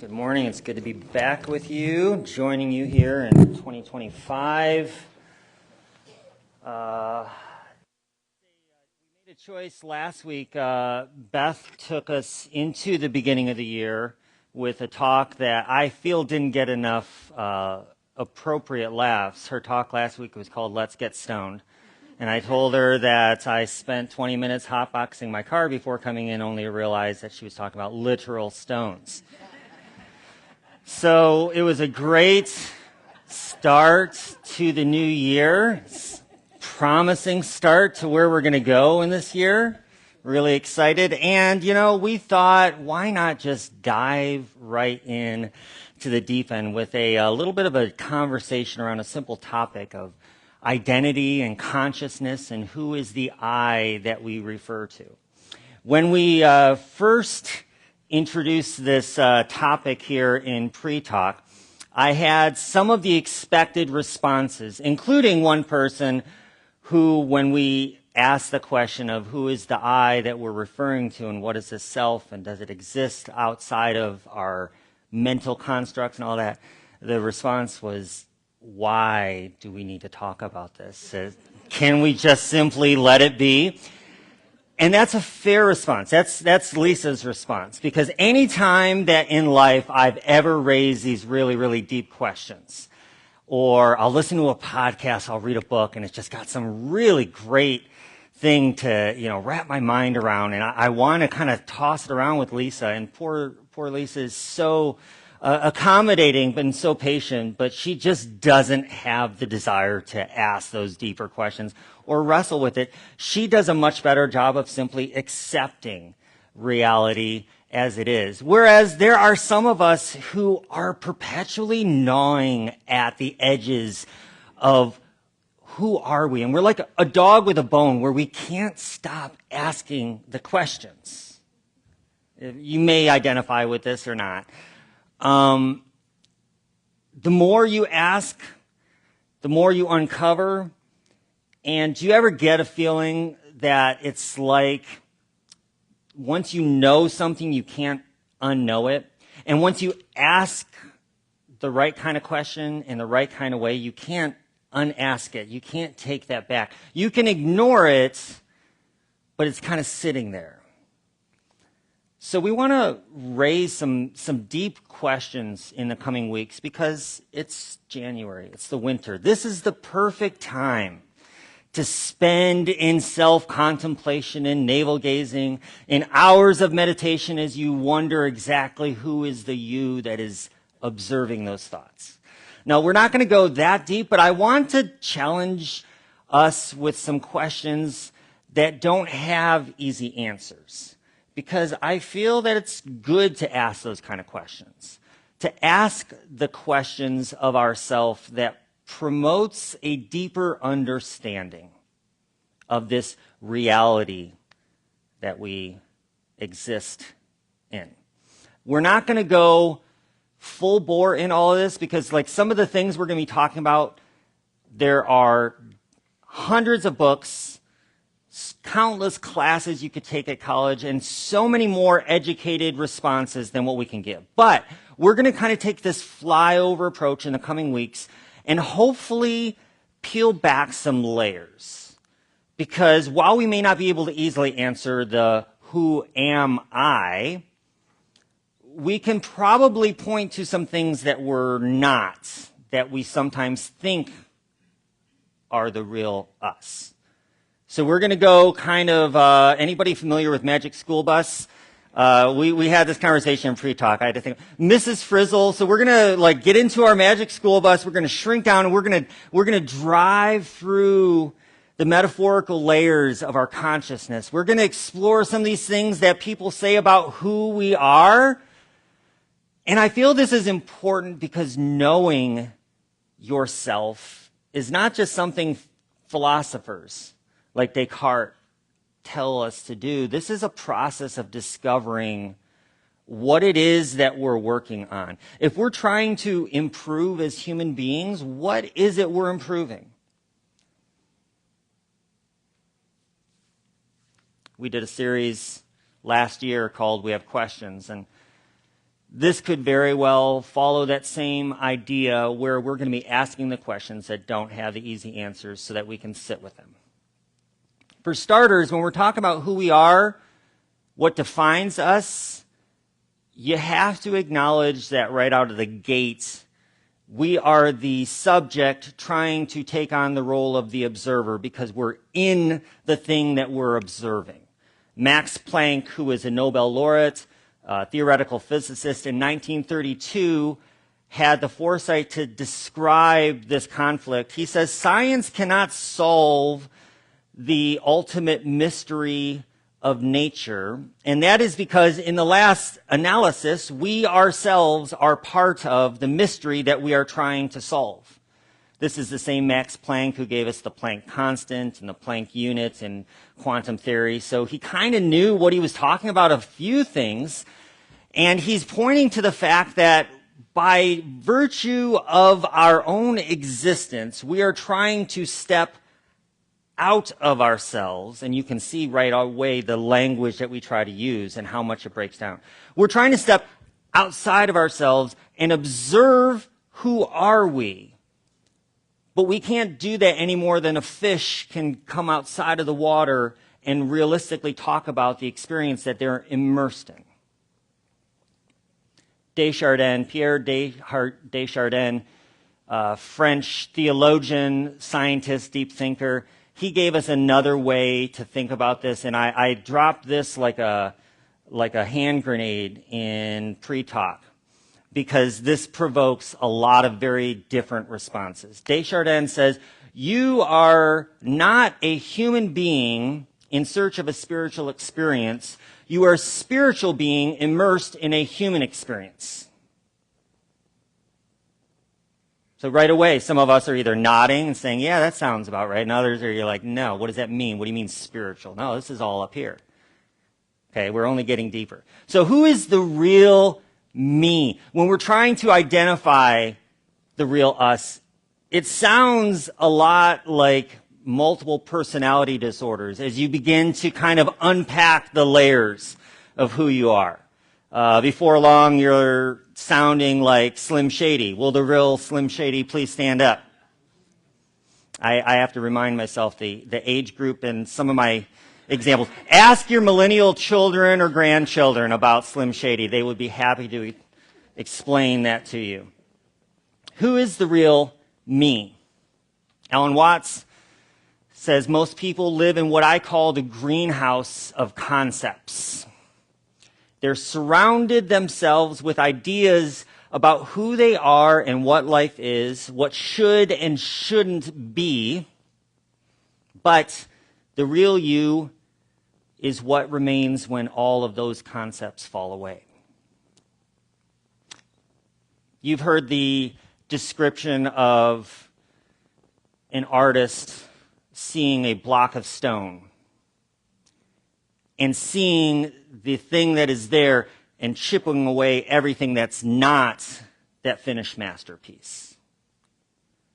Good morning. It's good to be back with you, joining you here in 2025. We made a choice last week. Beth took us into the beginning of the year with a talk that I feel didn't get enough appropriate laughs. Her talk last week was called Let's Get Stoned. And I told her that I spent 20 minutes hotboxing my car before coming in, only to realize that she was talking about literal stones. So it was a great start to the new year, promising start to where we're going to go in this year. Really excited. And, we thought, why not just dive right in to the deep end with a little bit of a conversation around a simple topic of identity and consciousness and who is the I that we refer to. When we first introduced this topic here in pre-talk, I had some of the expected responses, including one person who, when we asked the question of who is the I that we're referring to and what is the self and does it exist outside of our mental constructs and all that, the response was, why do we need to talk about this? Can we just simply let it be? And that's a fair response. That's Lisa's response. Because any time that in life I've ever raised these really, really deep questions, or I'll listen to a podcast, I'll read a book, and it's just got some really great thing to, wrap my mind around, and I want to kind of toss it around with Lisa, and poor Lisa is so accommodating and so patient, but she just doesn't have the desire to ask those deeper questions or wrestle with it. She does a much better job of simply accepting reality as it is. Whereas there are some of us who are perpetually gnawing at the edges of who are we? And we're like a dog with a bone where we can't stop asking the questions. You may identify with this or not. The more you ask, the more you uncover. And do you ever get a feeling that it's like once you know something, you can't unknow it? And once you ask the right kind of question in the right kind of way, you can't unask it. You can't take that back. You can ignore it, but it's kind of sitting there. So we want to raise some deep questions in the coming weeks because it's January, it's the winter. This is the perfect time to spend in self-contemplation and navel-gazing, in hours of meditation as you wonder exactly who is the you that is observing those thoughts. Now, we're not going to go that deep, but I want to challenge us with some questions that don't have easy answers. Because I feel that it's good to ask those kind of questions, to ask the questions of ourself that promotes a deeper understanding of this reality that we exist in. We're not going to go full bore in all of this because like some of the things we're going to be talking about, there are hundreds of books, countless classes you could take at college, and so many more educated responses than what we can give. But we're going to kind of take this flyover approach in the coming weeks and hopefully peel back some layers. Because while we may not be able to easily answer the who am I, we can probably point to some things that we're not, that we sometimes think are the real us. So we're going to go kind of, anybody familiar with Magic School Bus? We had this conversation in pre-talk. I had to think, Mrs. Frizzle. So we're going to get into our Magic School Bus. We're going to shrink down and we're going to drive through the metaphorical layers of our consciousness. We're going to explore some of these things that people say about who we are. And I feel this is important because knowing yourself is not just something philosophers like Descartes tell us to do. This is a process of discovering what it is that we're working on. If we're trying to improve as human beings, what is it we're improving? We did a series last year called We Have Questions, and this could very well follow that same idea where we're going to be asking the questions that don't have the easy answers so that we can sit with them. For starters, when we're talking about who we are, what defines us, you have to acknowledge that right out of the gate, we are the subject trying to take on the role of the observer because we're in the thing that we're observing. Max Planck, who was a Nobel laureate, theoretical physicist in 1932, had the foresight to describe this conflict. He says, science cannot solve the ultimate mystery of nature, and that is because in the last analysis, we ourselves are part of the mystery that we are trying to solve. This is the same Max Planck who gave us the Planck constant and the Planck unit in quantum theory. So he kind of knew what he was talking about, a few things, and he's pointing to the fact that by virtue of our own existence, we are trying to step out of ourselves, and you can see right away the language that we try to use and how much it breaks down. We're trying to step outside of ourselves and observe who are we. But we can't do that any more than a fish can come outside of the water and realistically talk about the experience that they're immersed in. Pierre Desjardins, French theologian, scientist, deep thinker, he gave us another way to think about this, and I dropped this like a hand grenade in pre-talk because this provokes a lot of very different responses. Desjardins says, you are not a human being in search of a spiritual experience. You are a spiritual being immersed in a human experience. So right away, some of us are either nodding and saying, yeah, that sounds about right. And others are you're like, no, what does that mean? What do you mean spiritual? No, this is all up here. Okay, we're only getting deeper. So who is the real me? When we're trying to identify the real us, it sounds a lot like multiple personality disorders as you begin to kind of unpack the layers of who you are. Before long, you're sounding like Slim Shady. Will the real Slim Shady please stand up? I have to remind myself the age group and some of my examples. Ask your millennial children or grandchildren about Slim Shady. They would be happy to explain that to you. Who is the real me? Alan Watts says most people live in what I call the greenhouse of concepts. They're surrounded themselves with ideas about who they are and what life is, what should and shouldn't be, but the real you is what remains when all of those concepts fall away. You've heard the description of an artist seeing a block of stone and seeing the thing that is there and chipping away everything that's not that finished masterpiece.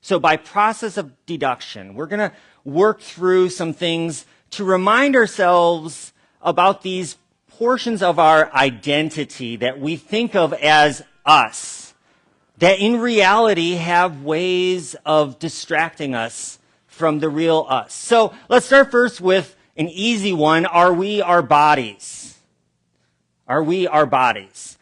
So by process of deduction, we're going to work through some things to remind ourselves about these portions of our identity that we think of as us, that in reality have ways of distracting us from the real us. So let's start first with an easy one. Are we our bodies? Are we our bodies?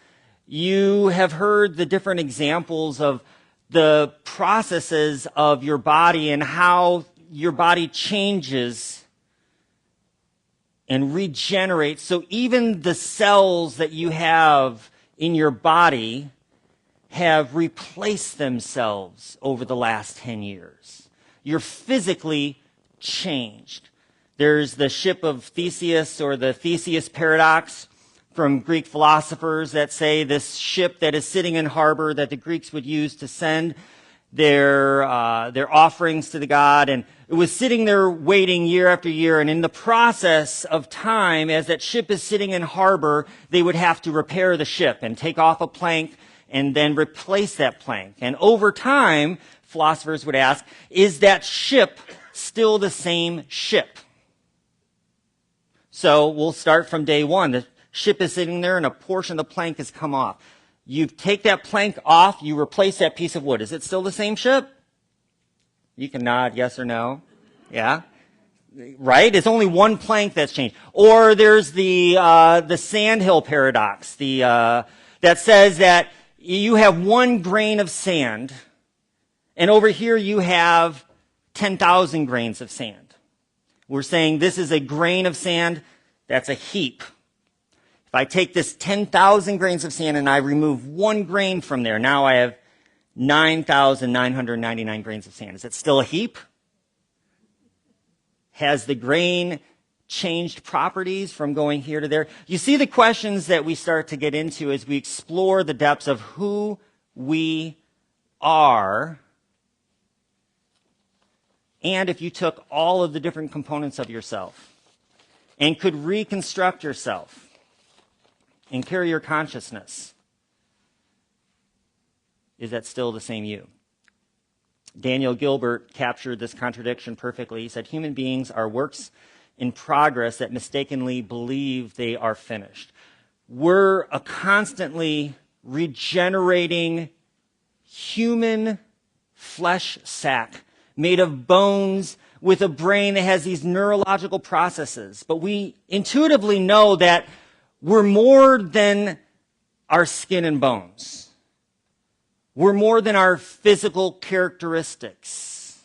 You have heard the different examples of the processes of your body and how your body changes and regenerates. So even the cells that you have in your body have replaced themselves over the last 10 years. You're physically changed. There's the ship of Theseus, or the Theseus paradox from Greek philosophers that say this ship that is sitting in harbor that the Greeks would use to send their offerings to the god, and it was sitting there waiting year after year, and in the process of time, as that ship is sitting in harbor, they would have to repair the ship and take off a plank and then replace that plank. And over time, philosophers would ask, is that ship still the same ship? So we'll start from day one. The ship is sitting there and a portion of the plank has come off. You take that plank off, you replace that piece of wood. Is it still the same ship? You can nod yes or no. Yeah? Right? It's only one plank that's changed. Or there's the sandhill paradox, that says that you have 1 grain of sand, and over here you have 10,000 grains of sand. We're saying this is a grain of sand, that's a heap. If I take this 10,000 grains of sand and I remove 1 grain from there, now I have 9,999 grains of sand. Is it still a heap? Has the grain changed properties from going here to there? You see the questions that we start to get into as we explore the depths of who we are. And if you took all of the different components of yourself and could reconstruct yourself and carry your consciousness, is that still the same you? Daniel Gilbert captured this contradiction perfectly. He said, human beings are works in progress that mistakenly believe they are finished. We're a constantly regenerating human flesh sac made of bones with a brain that has these neurological processes. But we intuitively know that we're more than our skin and bones. We're more than our physical characteristics.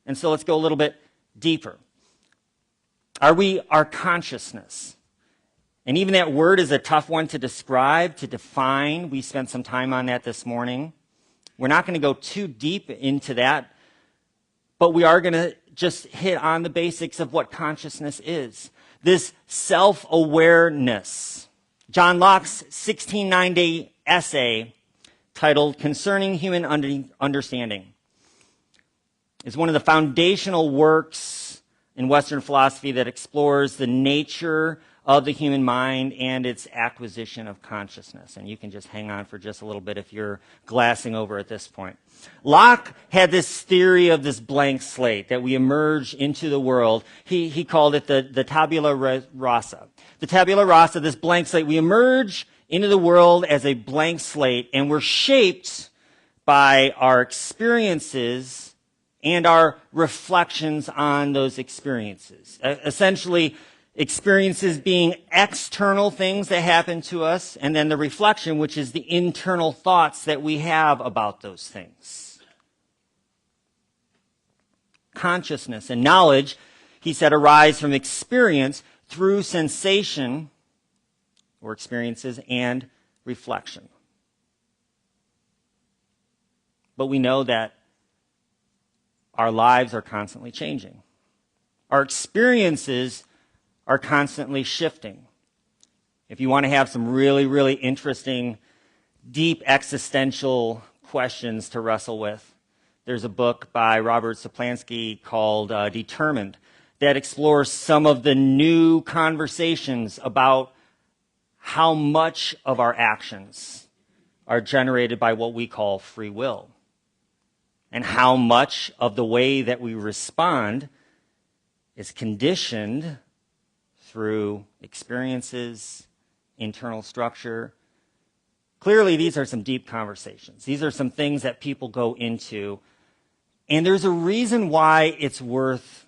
And so let's go a little bit deeper. Are we our consciousness? And even that word is a tough one to describe, to define. We spent some time on that this morning. We're not going to go too deep into that, but we are going to just hit on the basics of what consciousness is. This self-awareness. John Locke's 16-9-day essay titled Concerning Human Understanding is one of the foundational works in Western philosophy that explores the nature of the human mind and its acquisition of consciousness. And you can just hang on for just a little bit if you're glassing over at this point. Locke had this theory of this blank slate that we emerge into the world. He called it the tabula rasa. The tabula rasa, this blank slate, we emerge into the world as a blank slate, and we're shaped by our experiences and our reflections on those experiences. Essentially, experiences being external things that happen to us, and then the reflection, which is the internal thoughts that we have about those things. Consciousness and knowledge, he said, arise from experience through sensation or experiences and reflection. But we know that our lives are constantly changing. Our experiences are constantly shifting. If you want to have some really, really interesting, deep existential questions to wrestle with, there's a book by Robert Saplansky called Determined that explores some of the new conversations about how much of our actions are generated by what we call free will, and how much of the way that we respond is conditioned through experiences, internal structure. Clearly, these are some deep conversations. These are some things that people go into, and there's a reason why it's worth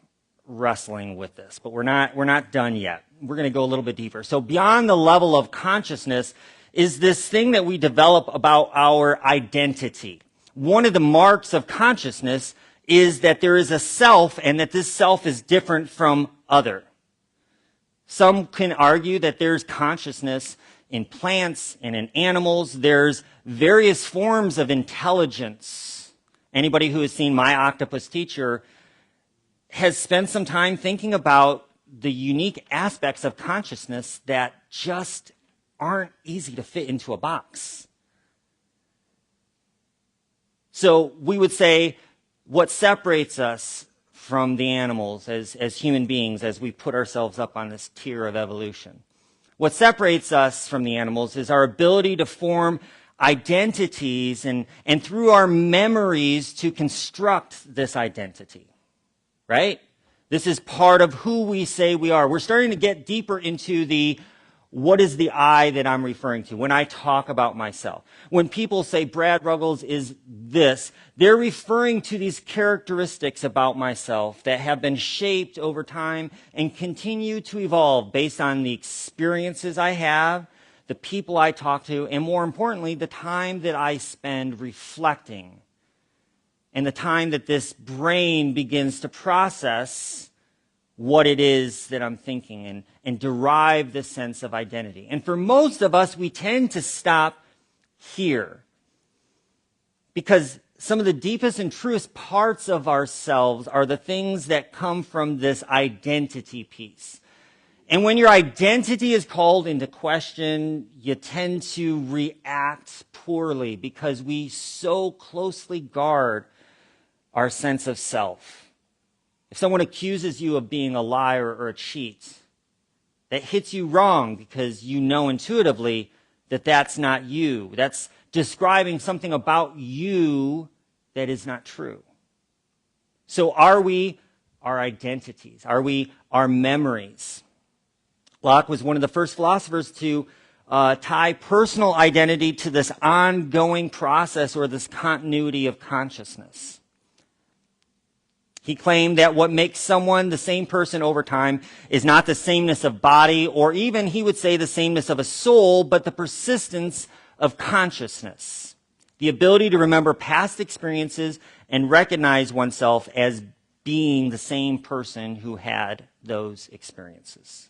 wrestling with this, but we're not done yet. We're going to go a little bit deeper. So beyond the level of consciousness is this thing that we develop about our identity. One of the marks of consciousness is that there is a self, and that this self is different from other. Some can argue that there's consciousness in plants and in animals. There's various forms of intelligence. Anybody who has seen My Octopus Teacher has spent some time thinking about the unique aspects of consciousness that just aren't easy to fit into a box. So we would say what separates us from the animals as human beings, as we put ourselves up on this tier of evolution, what separates us from the animals is our ability to form identities and through our memories to construct this identity, right? This is part of who we say we are. We're starting to get deeper into the what is the I that I'm referring to when I talk about myself? When people say Brad Ruggles is this, they're referring to these characteristics about myself that have been shaped over time and continue to evolve based on the experiences I have, the people I talk to, and more importantly, the time that I spend reflecting and the time that this brain begins to process what it is that I'm thinking and derive this sense of identity. And for most of us, we tend to stop here because some of the deepest and truest parts of ourselves are the things that come from this identity piece. And when your identity is called into question, you tend to react poorly because we so closely guard our sense of self. If someone accuses you of being a liar or a cheat, that hits you wrong because you know intuitively that that's not you. That's describing something about you that is not true. So are we our identities? Are we our memories? Locke was one of the first philosophers to tie personal identity to this ongoing process or this continuity of consciousness. He claimed that what makes someone the same person over time is not the sameness of body, or even, he would say, the sameness of a soul, but the persistence of consciousness. The ability to remember past experiences and recognize oneself as being the same person who had those experiences.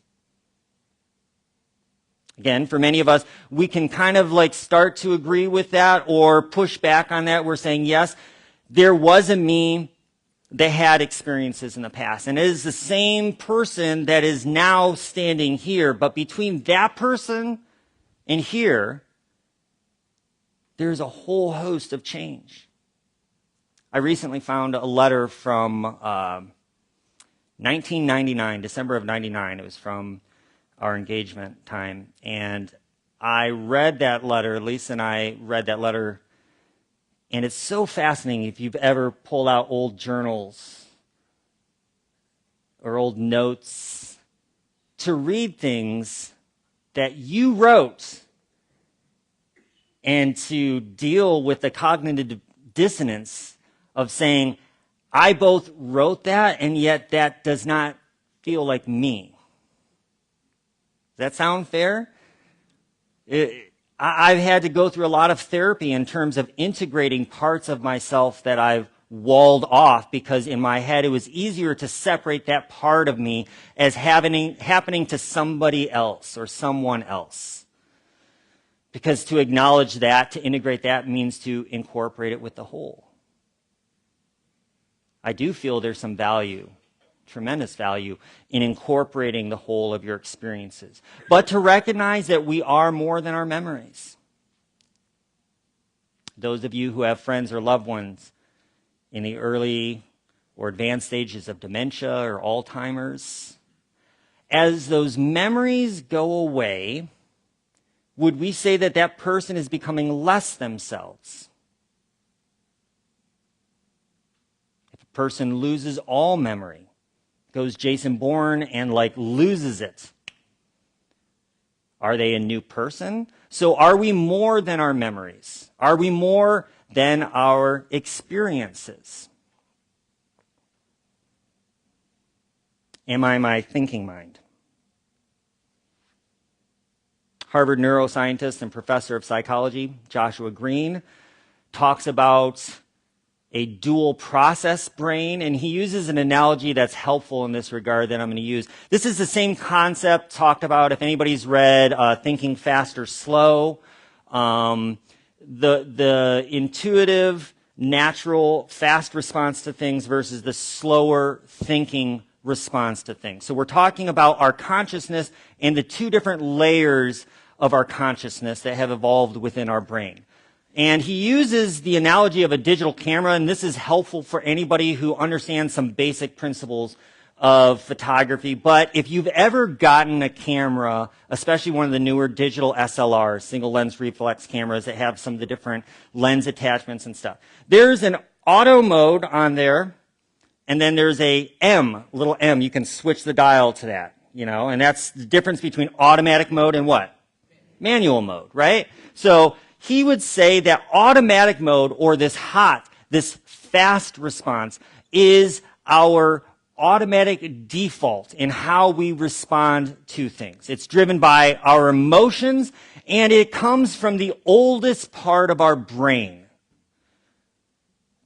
Again, for many of us, we can kind of like start to agree with that or push back on that. We're saying, yes, there was a me that had experiences in the past. And it is the same person that is now standing here. But between that person and here, there's a whole host of change. I recently found a letter from 1999, December of 99. It was from our engagement time. And I read that letter, Lisa and I read that letter. And it's so fascinating if you've ever pulled out old journals or old notes to read things that you wrote and to deal with the cognitive dissonance of saying, I both wrote that and yet that does not feel like me. Does that sound fair? I've had to go through a lot of therapy in terms of integrating parts of myself that I've walled off because in my head it was easier to separate that part of me as happening to somebody else or someone else. Because to acknowledge that, to integrate that, means to incorporate it with the whole. I do feel there's some value, tremendous value, in incorporating the whole of your experiences. But to recognize that we are more than our memories. Those of you who have friends or loved ones in the early or advanced stages of dementia or Alzheimer's, as those memories go away, would we say that that person is becoming less themselves? If a person loses all memory, goes Jason Bourne and loses it, are they a new person? So are we more than our memories? Are we more than our experiences? Am I my thinking mind? Harvard neuroscientist and professor of psychology, Joshua Green, talks about a dual process brain, and he uses an analogy that's helpful in this regard that I'm going to use. This is the same concept talked about if anybody's read Thinking Fast or Slow. The intuitive, natural, fast response to things versus the slower thinking response to things. So we're talking about our consciousness and the two different layers of our consciousness that have evolved within our brain. And he uses the analogy of a digital camera, and this is helpful for anybody who understands some basic principles of photography. But if you've ever gotten a camera, especially one of the newer digital SLRs, single lens reflex cameras that have some of the different lens attachments and stuff, there's an auto mode on there, and then there's a little M. You can switch the dial to that. and that's the difference between automatic mode and what? Manual mode, right? So he would say that automatic mode, or this fast response, is our automatic default in how we respond to things. It's driven by our emotions, and it comes from the oldest part of our brain.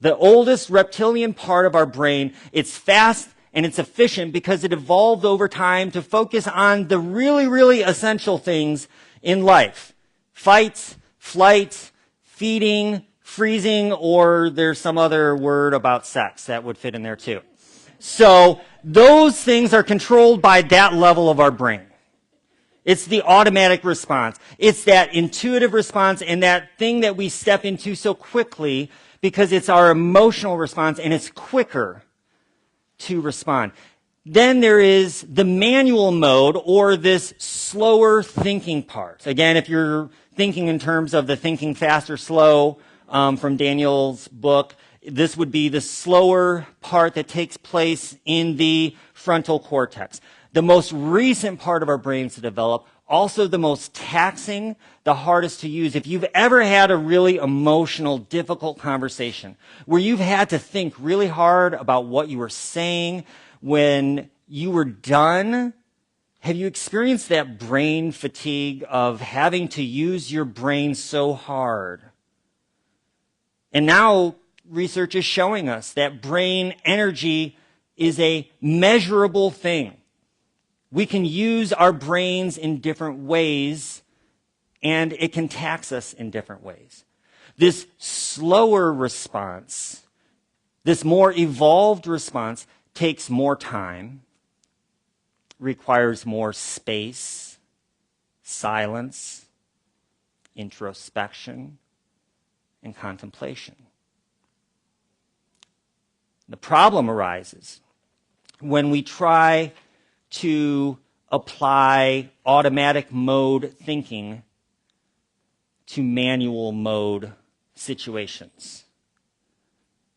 The oldest reptilian part of our brain. It's fast and it's efficient because it evolved over time to focus on the really, really essential things in life. Fight, flight, feeding, freezing, or there's some other word about sex that would fit in there too. So those things are controlled by that level of our brain. It's the automatic response. It's that intuitive response and that thing that we step into so quickly because it's our emotional response and it's quicker to respond. Then there is the manual mode, or this slower thinking part. Again, if you're thinking in terms of the thinking fast or slow from Daniel's book, this would be the slower part that takes place in the frontal cortex. The most recent part of our brains to develop, also the most taxing, the hardest to use. If you've ever had a really emotional, difficult conversation where you've had to think really hard about what you were saying, when you were done, have you experienced that brain fatigue of having to use your brain so hard? And now research is showing us that brain energy is a measurable thing. We can use our brains in different ways, and it can tax us in different ways. This slower response, this more evolved response, takes more time, requires more space, silence, introspection, and contemplation. The problem arises when we try to apply automatic mode thinking to manual mode situations.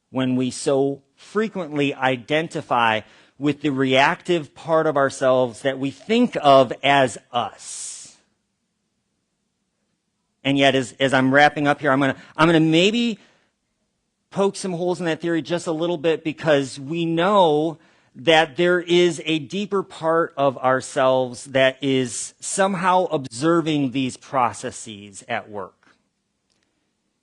When we so frequently identify with the reactive part of ourselves that we think of as us. And yet, as I'm wrapping up here, I'm gonna maybe poke some holes in that theory just a little bit, because we know that there is a deeper part of ourselves that is somehow observing these processes at work.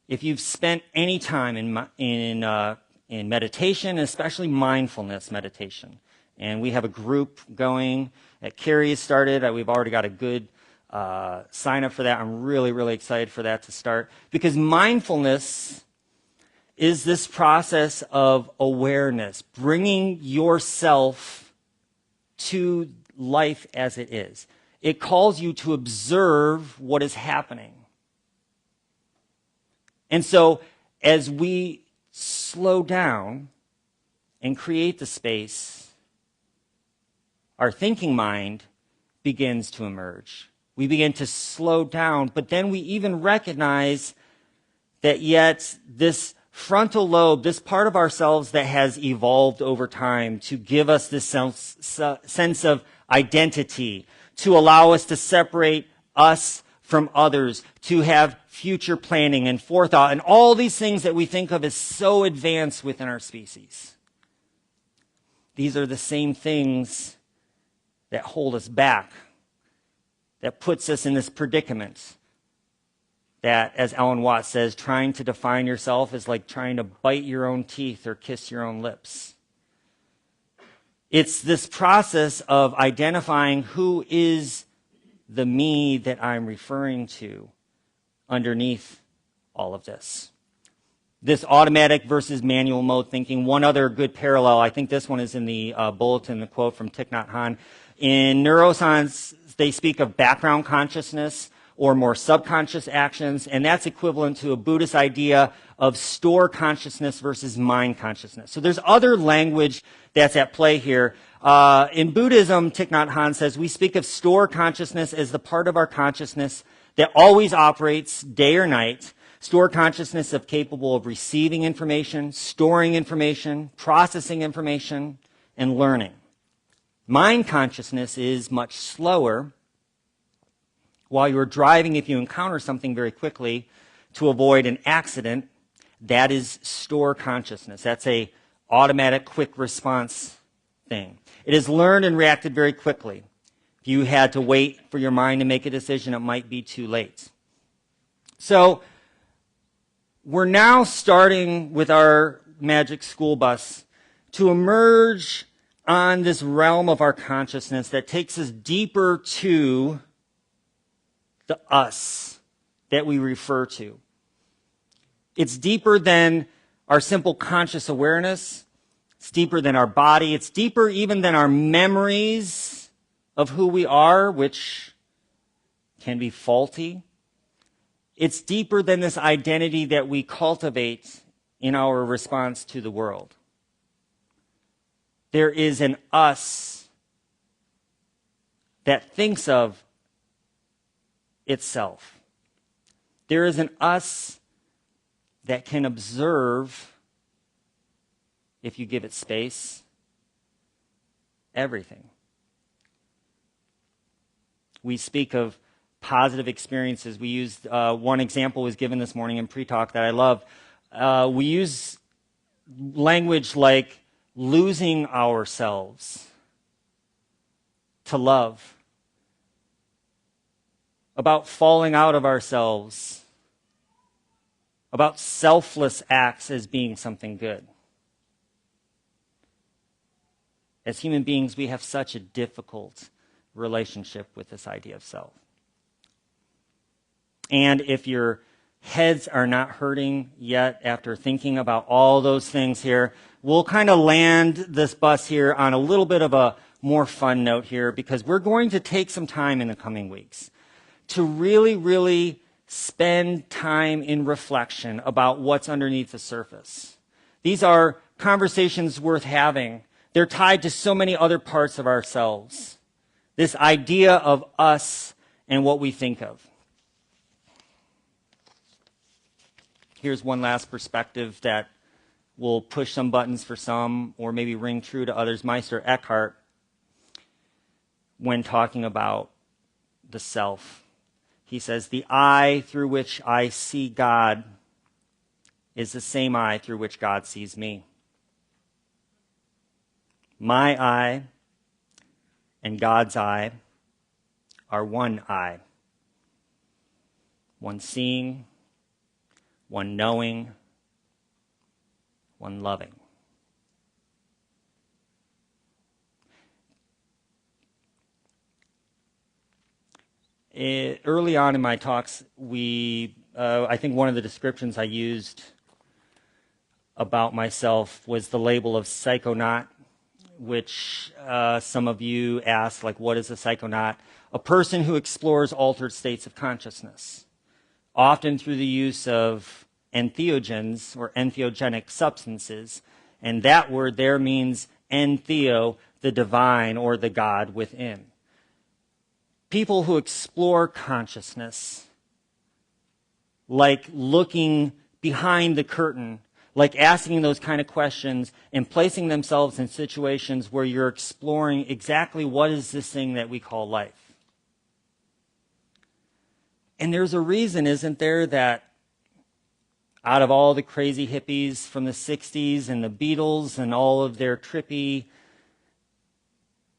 If you've spent any time in meditation, especially mindfulness meditation, and we have a group going that Carrie has started, we've already got a good sign up for that. I'm really, really excited for that to start, because mindfulness is this process of awareness, bringing yourself to life as it is. It calls you to observe what is happening. And so as we slow down and create the space, our thinking mind begins to emerge. We begin to slow down, but then we even recognize that yet this frontal lobe, this part of ourselves that has evolved over time to give us this sense of identity, to allow us to separate us from others, to have future planning and forethought, and all these things that we think of as so advanced within our species. These are the same things that hold us back, that puts us in this predicament. That, as Ellen Watts says, trying to define yourself is like trying to bite your own teeth or kiss your own lips. It's this process of identifying who is the me that I'm referring to underneath all of this. This automatic versus manual mode thinking. One other good parallel, I think this one is in the bulletin, the quote from Thich Nhat Hanh. In neuroscience, they speak of background consciousness, or more subconscious actions, and that's equivalent to a Buddhist idea of store consciousness versus mind consciousness. So there's other language that's at play here. In Buddhism, Thich Nhat Hanh says, we speak of store consciousness as the part of our consciousness that always operates day or night. Store consciousness is capable of receiving information, storing information, processing information, and learning. Mind consciousness is much slower. While you're driving, if you encounter something very quickly to avoid an accident, that is store consciousness. That's a automatic quick response thing. It is learned and reacted very quickly. If you had to wait for your mind to make a decision, it might be too late. So we're now starting with our magic school bus to emerge on this realm of our consciousness that takes us deeper to the us that we refer to. It's deeper than our simple conscious awareness. It's deeper than our body. It's deeper even than our memories of who we are, which can be faulty. It's deeper than this identity that we cultivate in our response to the world. There is an us that thinks of itself. There is an us that can observe, if you give it space, everything. We speak of positive experiences. We used, one example was given this morning in pre-talk that I love. We use language like losing ourselves to love, about falling out of ourselves, about selfless acts as being something good. As human beings, we have such a difficult relationship with this idea of self. And if your heads are not hurting yet after thinking about all those things here, we'll kind of land this bus here on a little bit of a more fun note here, because we're going to take some time in the coming weeks to really, really spend time in reflection about what's underneath the surface. These are conversations worth having. They're tied to so many other parts of ourselves. This idea of us and what we think of. Here's one last perspective that will push some buttons for some, or maybe ring true to others. Meister Eckhart, when talking about the self, he says, the eye through which I see God is the same eye through which God sees me. My eye and God's eye are one eye. One seeing, one knowing, one loving. Early on in my talks, I think one of the descriptions I used about myself was the label of psychonaut, which some of you asked, like, what is a psychonaut? A person who explores altered states of consciousness, often through the use of entheogens or entheogenic substances. And that word there means entheo, the divine or the God within. People who explore consciousness, like looking behind the curtain, like asking those kind of questions and placing themselves in situations where you're exploring exactly what is this thing that we call life. And there's a reason, isn't there, that out of all the crazy hippies from the 60s and the Beatles and all of their trippy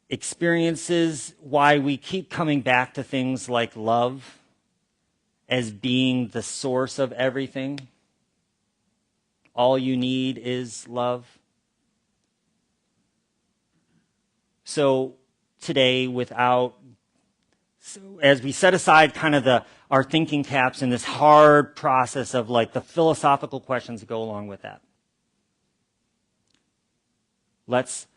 experiences, why we keep coming back to things like love as being the source of everything. All you need is love. So today, as we set aside kind of our thinking caps in this hard process of like the philosophical questions that go along with that, let's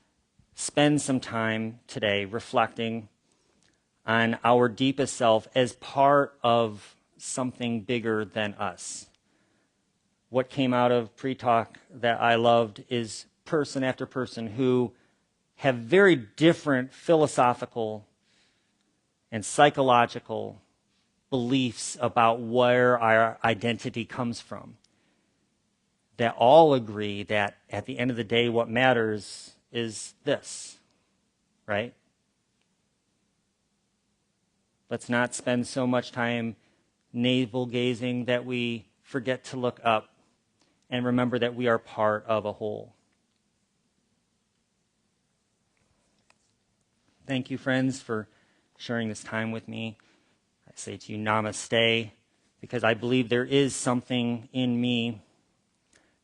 spend some time today reflecting on our deepest self as part of something bigger than us. What came out of pre-talk that I loved is person after person who have very different philosophical and psychological beliefs about where our identity comes from, that all agree that at the end of the day what matters is this, right? Let's not spend so much time navel gazing that we forget to look up and remember that we are part of a whole. Thank you, friends, for sharing this time with me. I say to you, namaste, because I believe there is something in me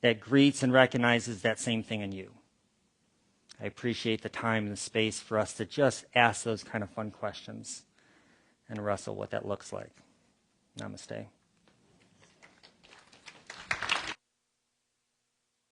that greets and recognizes that same thing in you. I appreciate the time and the space for us to just ask those kind of fun questions and wrestle what that looks like. Namaste.